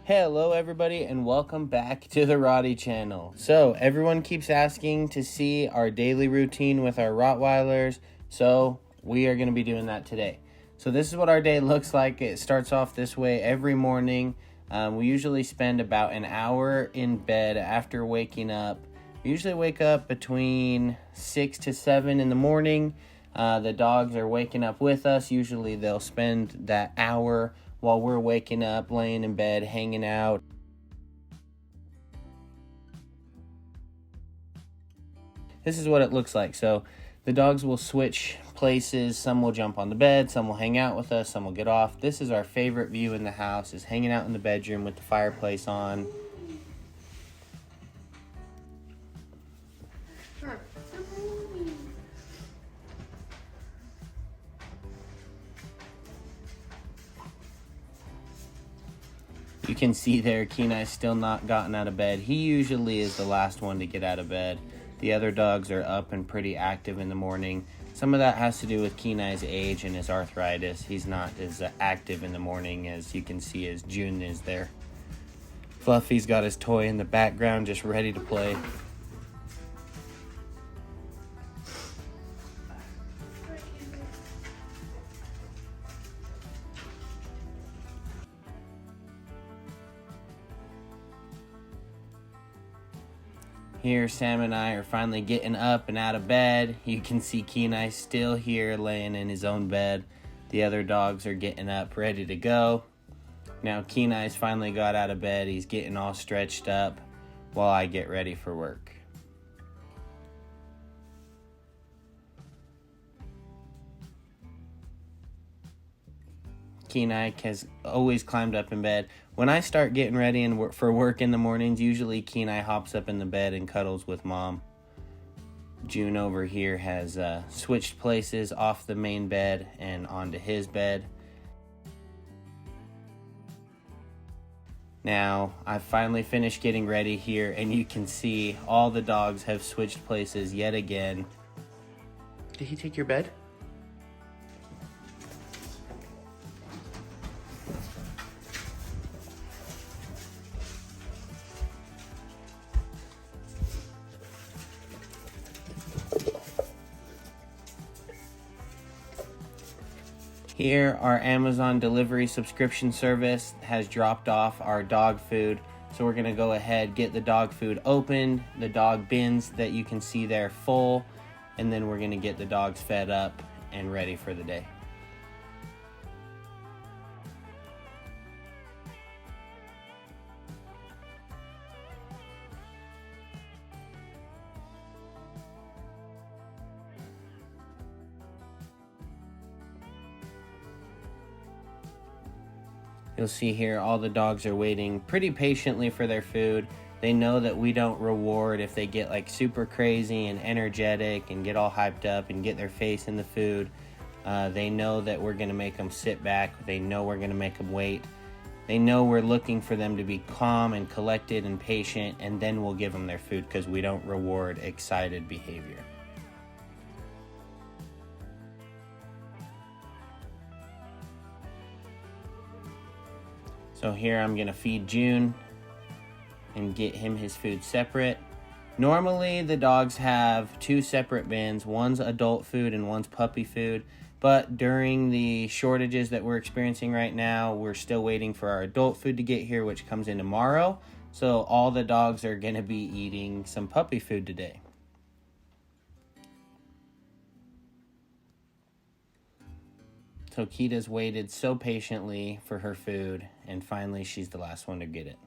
Hello everybody and welcome back to the Rotty channel. So everyone keeps asking to see our daily routine with our Rottweilers, so we are going to be doing that today. So this is what our day looks like. It starts off this way every morning. We usually spend about an hour in bed after waking up. We usually wake up between 6 to 7 in the morning. The dogs are waking up with us. Usually they'll spend that hour while we're waking up, laying in bed, hanging out. This is what it looks like. So the dogs will switch places. Some will jump on the bed, some will hang out with us, some will get off. This is our favorite view in the house, is hanging out in the bedroom with the fireplace on. You can see there, Kenai's still not gotten out of bed. He usually is the last one to get out of bed. The other dogs are up and pretty active in the morning. Some of that has to do with Kenai's age and his arthritis. He's not as active in the morning as you can see as June is there. Fluffy's got his toy in the background just ready to play. Here, Sam and I are finally getting up and out of bed. You can see Kenai still here laying in his own bed. The other dogs are getting up, ready to go. Now Kenai's finally got out of bed. He's getting all stretched up while I get ready for work. Kenai has always climbed up in bed. When I start getting ready for work in the mornings, usually Kenai hops up in the bed and cuddles with mom. June over here has switched places off the main bed and onto his bed. Now, I've finally finished getting ready here, and you can see all the dogs have switched places yet again. Did he take your bed? Here, our Amazon delivery subscription service has dropped off our dog food. So we're gonna go ahead, get the dog food opened, the dog bins that you can see there full, and then we're gonna get the dogs fed up and ready for the day. You'll see here all the dogs are waiting pretty patiently for their food. They know that we don't reward if they get like super crazy and energetic and get all hyped up and get their face in the food. They know that we're gonna make them sit back. They know we're gonna make them wait. They know we're looking for them to be calm and collected and patient, and then we'll give them their food because we don't reward excited behavior. So here I'm gonna feed June and get him his food separate. Normally the dogs have two separate bins. One's adult food and one's puppy food. But during the shortages that we're experiencing right now, we're still waiting for our adult food to get here, which comes in tomorrow. So all the dogs are gonna be eating some puppy food today. So Kita's waited so patiently for her food, and finally she's the last one to get it.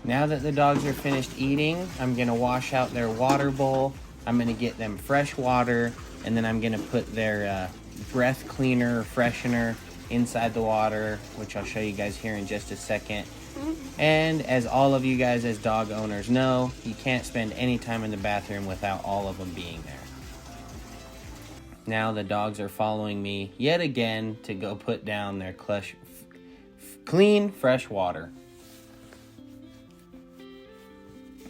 Now that the dogs are finished eating, I'm gonna wash out their water bowl. I'm gonna get them fresh water, and then I'm gonna put their breath cleaner or freshener inside the water, which I'll show you guys here in just a second. And as all of you guys as dog owners know, you can't spend any time in the bathroom without all of them being there. Now the dogs are following me yet again to go put down their clean, fresh water.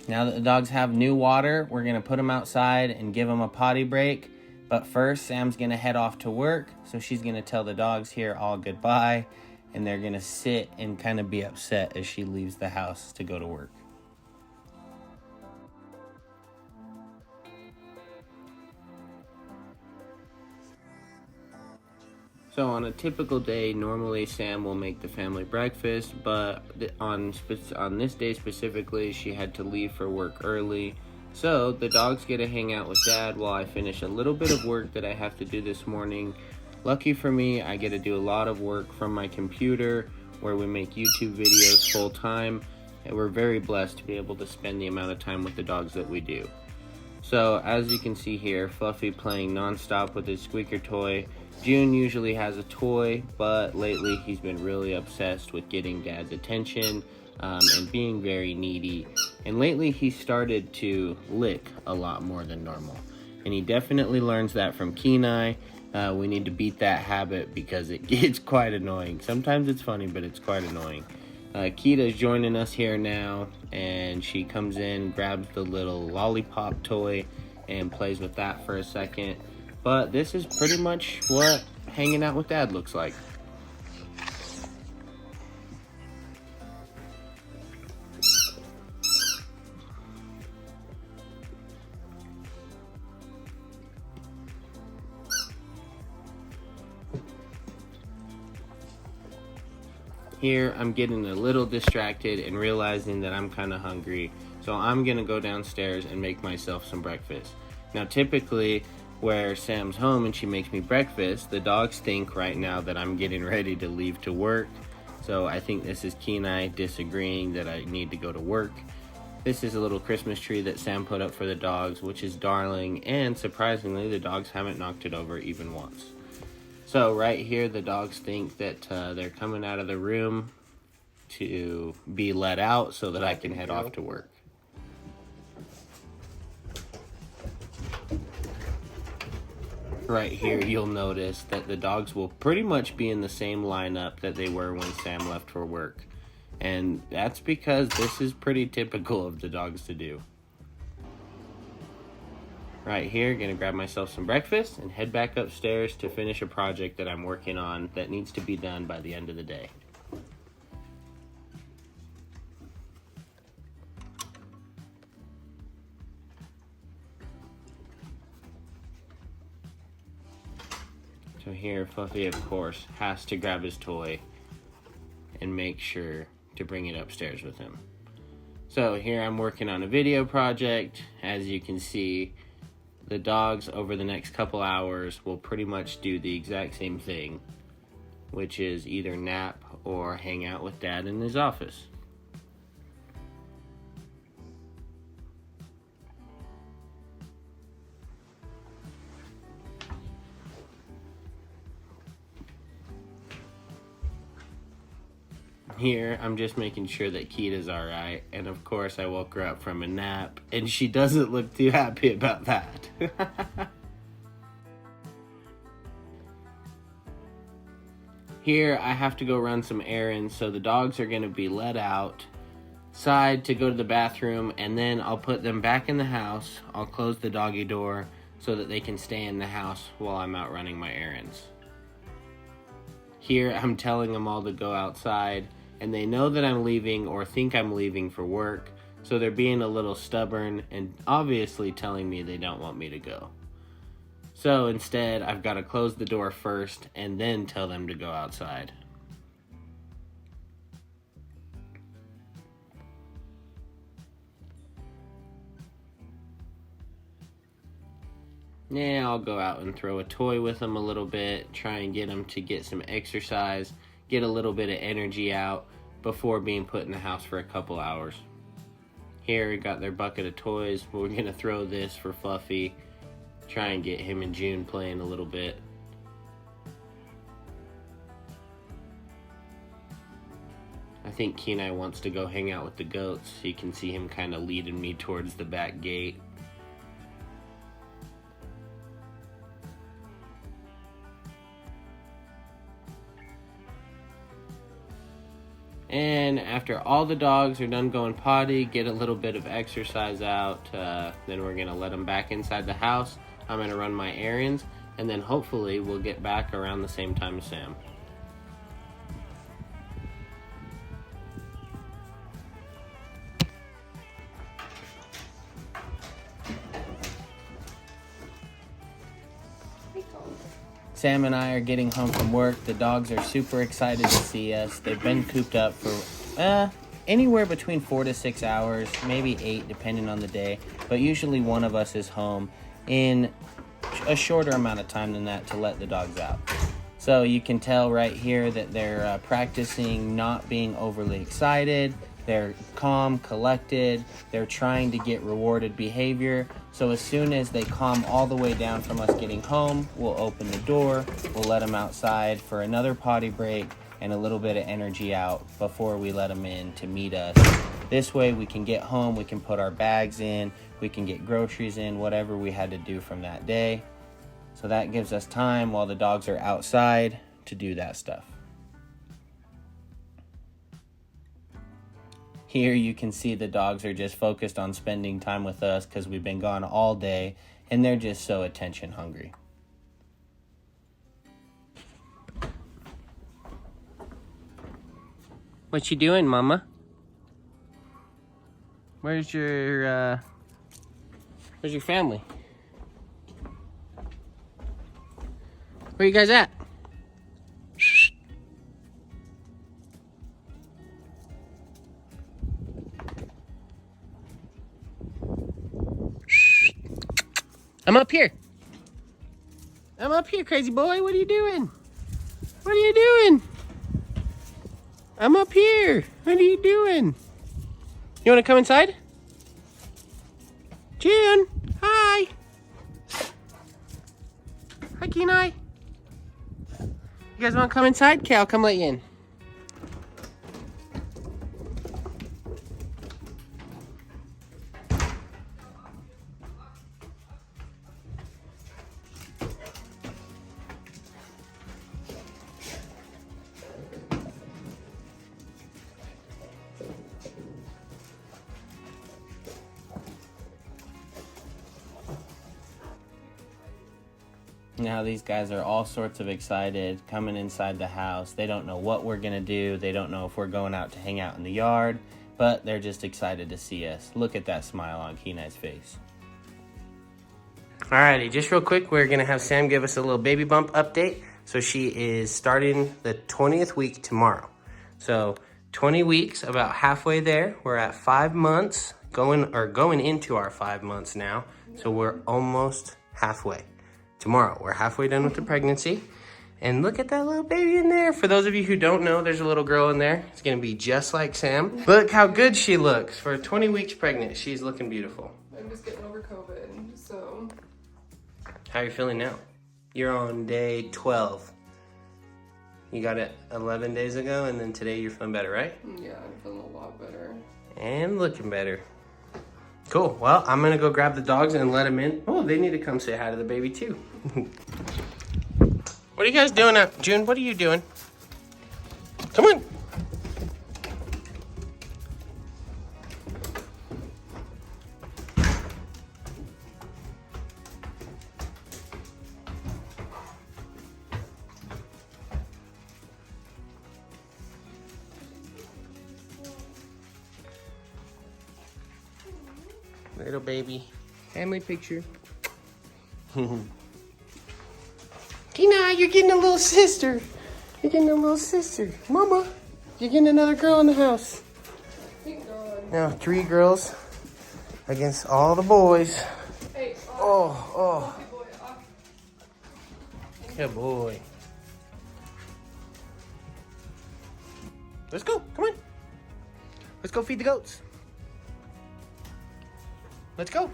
Now that the dogs have new water, we're going to put them outside and give them a potty break. But first, Sam's going to head off to work, so she's going to tell the dogs here all goodbye, and they're going to sit and kind of be upset as she leaves the house to go to work. So on a typical day, normally Sam will make the family breakfast, but on this day specifically, she had to leave for work early. So the dogs get to hang out with Dad while I finish a little bit of work that I have to do this morning. Lucky for me, I get to do a lot of work from my computer where we make YouTube videos full time, and we're very blessed to be able to spend the amount of time with the dogs that we do. So as you can see here, Fluffy playing nonstop with his squeaker toy. June usually has a toy, but lately he's been really obsessed with getting Dad's attention and being very needy. And lately he started to lick a lot more than normal. And he definitely learns that from Kenai. We need to beat that habit because it gets quite annoying. Sometimes it's funny, but it's quite annoying. Kita's joining us here now, and she comes in, grabs the little lollipop toy, and plays with that for a second. But this is pretty much what hanging out with Dad looks like. Here, I'm getting a little distracted and realizing that I'm kind of hungry. So I'm going to go downstairs and make myself some breakfast. Now, typically, where Sam's home and she makes me breakfast, the dogs think right now that I'm getting ready to leave to work. So I think this is Kenai disagreeing that I need to go to work. This is a little Christmas tree that Sam put up for the dogs, which is darling, and surprisingly, the dogs haven't knocked it over even once. So right here, the dogs think that they're coming out of the room to be let out so that I can head off to work. Right here, you'll notice that the dogs will pretty much be in the same lineup that they were when Sam left for work. And that's because this is pretty typical of the dogs to do. Right here, gonna grab myself some breakfast and head back upstairs to finish a project that I'm working on that needs to be done by the end of the day. So here, Fluffy, of course, has to grab his toy and make sure to bring it upstairs with him. So here I'm working on a video project. As you can see, the dogs over the next couple hours will pretty much do the exact same thing, which is either nap or hang out with Dad in his office. Here, I'm just making sure that Kita's alright, and of course I woke her up from a nap, and she doesn't look too happy about that. Here, I have to go run some errands, so the dogs are going to be let outside to go to the bathroom, and then I'll put them back in the house. I'll close the doggy door so that they can stay in the house while I'm out running my errands. Here, I'm telling them all to go outside, and they know that I'm leaving or think I'm leaving for work, so they're being a little stubborn and obviously telling me they don't want me to go. So instead, I've got to close the door first and then tell them to go outside. Yeah, I'll go out and throw a toy with them a little bit, try and get them to get some exercise, get a little bit of energy out before being put in the house for a couple hours. Here, we got their bucket of toys. We're going to throw this for Fluffy, try and get him and June playing a little bit. think Kenai wants to go hang out with the goats. So you can see him kind of leading me towards the back gate. And after all the dogs are done going potty, get a little bit of exercise out, then we're gonna let them back inside the house. I'm gonna run my errands, and then hopefully we'll get back around the same time as Sam. Sam and I are getting home from work. The dogs are super excited to see us. They've been cooped up for anywhere between 4 to 6 hours, maybe 8 depending on the day. But usually one of us is home in a shorter amount of time than that to let the dogs out. So you can tell right here that they're practicing not being overly excited. They're calm, collected. They're trying to get rewarded behavior. So as soon as they calm all the way down from us getting home, we'll open the door, we'll let them outside for another potty break and a little bit of energy out before we let them in to meet us. This way we can get home, we can put our bags in, we can get groceries in, whatever we had to do from that day. So that gives us time while the dogs are outside to do that stuff. Here you can see the dogs are just focused on spending time with us because we've been gone all day and they're just so attention hungry. What you doing, Mama? Where's your family? Where you guys at? I'm up here. I'm up here, crazy boy. What are you doing? What are you doing? I'm up here. What are you doing? You want to come inside? June, hi. Hi, Kenai. You guys want to come inside? Okay, I'll come let you in. Now these guys are all sorts of excited coming inside the house. They don't know what we're gonna do. They don't know if we're going out to hang out in the yard, but they're just excited to see us. Look at that smile on Kenai's face. Alrighty, just real quick, we're gonna have Sam give us a little baby bump update. So she is starting the 20th week tomorrow. So 20 weeks, about halfway there. We're at 5 months, going into our 5 months now. So we're almost halfway. Tomorrow, we're halfway done with the pregnancy. And look at that little baby in there. For those of you who don't know, there's a little girl in there. It's gonna be just like Sam. Look how good she looks. For 20 weeks pregnant, she's looking beautiful. I'm just getting over COVID, so. How are you feeling now? You're on day 12. You got it 11 days ago, and then today you're feeling better, right? Yeah, I'm feeling a lot better. And looking better. Cool, well, I'm gonna go grab the dogs and let them in. Oh, they need to come say hi to the baby too. What are you guys doing out? June, what are you doing? Come on. Little baby. Family picture. Kenai, you're getting a little sister. You're getting a little sister. Mama, you're getting another girl in the house. Thank God. Now, 3 girls against all the boys. Hey, Oh. Good boy, off. Good boy. Let's go. Come on. Let's go feed the goats. Let's go.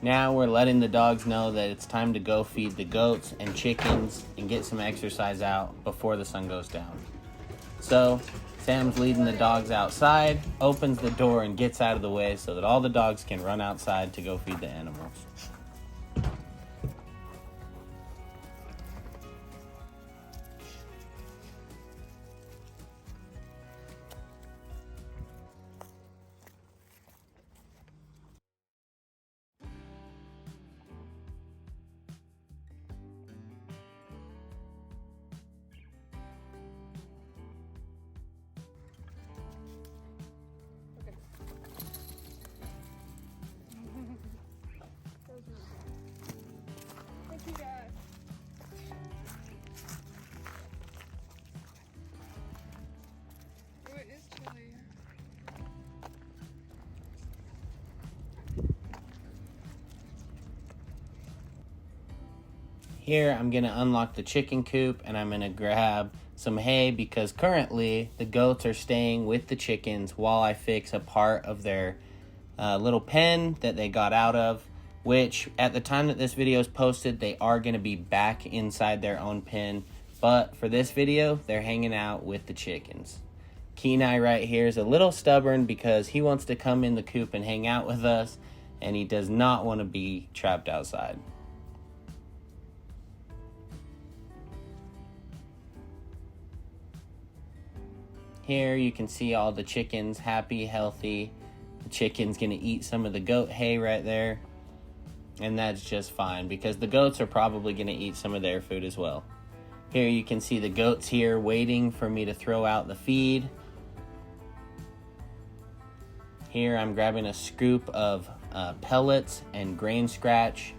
Now we're letting the dogs know that it's time to go feed the goats and chickens and get some exercise out before the sun goes down. So Sam's leading the dogs outside, opens the door and gets out of the way so that all the dogs can run outside to go feed the animals. Thank you guys. Oh, it is chilly. Here, I'm going to unlock the chicken coop and I'm going to grab some hay because currently the goats are staying with the chickens while I fix a part of their little pen that they got out of, which at the time that this video is posted, they are going to be back inside their own pen. But for this video, they're hanging out with the chickens. Kenai right here is a little stubborn because he wants to come in the coop and hang out with us, and he does not want to be trapped outside. Here you can see all the chickens happy, healthy. The chicken's gonna eat some of the goat hay right there. And that's just fine because the goats are probably gonna eat some of their food as well. Here you can see the goats here waiting for me to throw out the feed. Here I'm grabbing a scoop of pellets and grain scratch,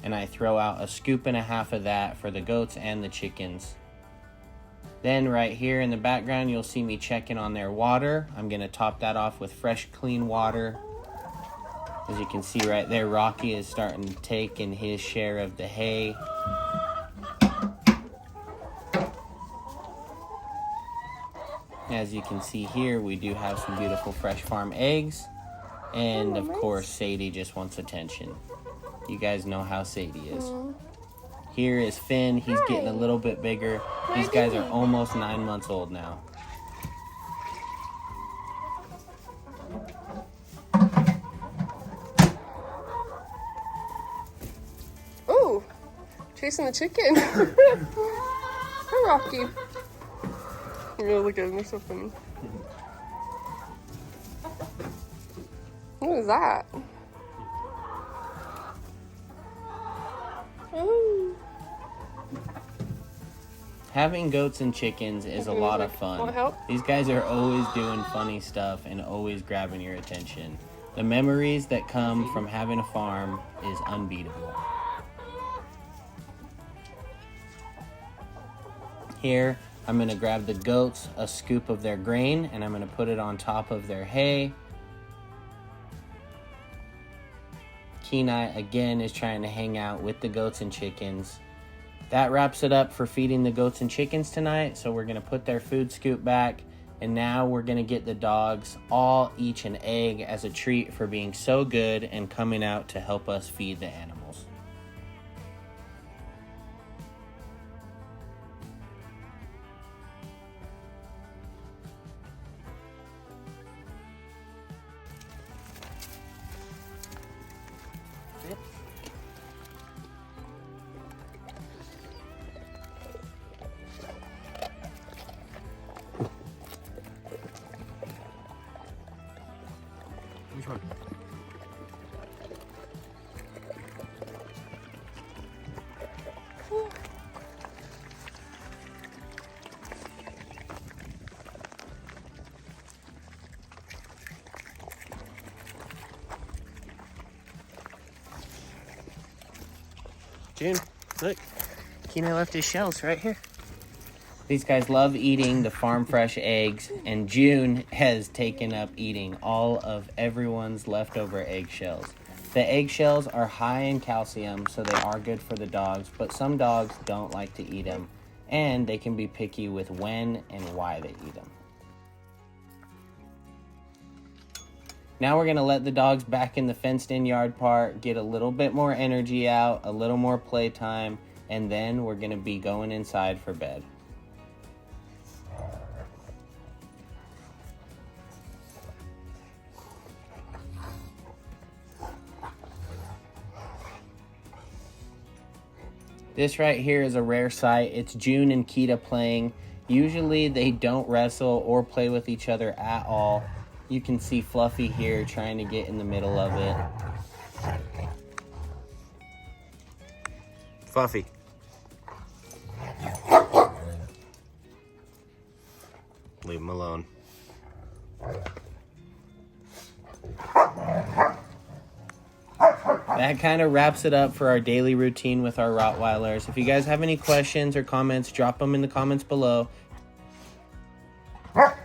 and I throw out a scoop and a half of that for the goats and the chickens. Then right here in the background, you'll see me checking on their water. I'm gonna top that off with fresh, clean water. As you can see right there, Rocky is starting to take in his share of the hay. As you can see here, we do have some beautiful fresh farm eggs. And of course, Sadie just wants attention. You guys know how Sadie is. Here is Finn. He's getting a little bit bigger. These guys are almost 9 months old now. Oh, chasing the chicken. Hi, Rocky. I'm gonna look at him. They're so funny. What is that? Oh. Having goats and chickens is a lot of fun. Want help? These guys are always doing funny stuff and always grabbing your attention. The memories that come from having a farm is unbeatable. Here, I'm going to grab the goats a scoop of their grain and I'm going to put it on top of their hay. Kenai again is trying to hang out with the goats and chickens. That wraps it up for feeding the goats and chickens tonight. So we're going to put their food scoop back. And now we're going to get the dogs all each an egg as a treat for being so good and coming out to help us feed the animals. Which one? June, look. Kenai left his shells right here. These guys love eating the farm fresh eggs, and June has taken up eating all of everyone's leftover eggshells. The eggshells are high in calcium, so they are good for the dogs, but some dogs don't like to eat them, and they can be picky with when and why they eat them. Now we're going to let the dogs back in the fenced-in yard part, get a little bit more energy out, a little more playtime, and then we're going to be going inside for bed. This right here is a rare sight. It's June and Kita playing. Usually they don't wrestle or play with each other at all. You can see Fluffy here trying to get in the middle of it. Fluffy. Leave him alone. That kind of wraps it up for our daily routine with our Rottweilers. If you guys have any questions or comments, drop them in the comments below. What?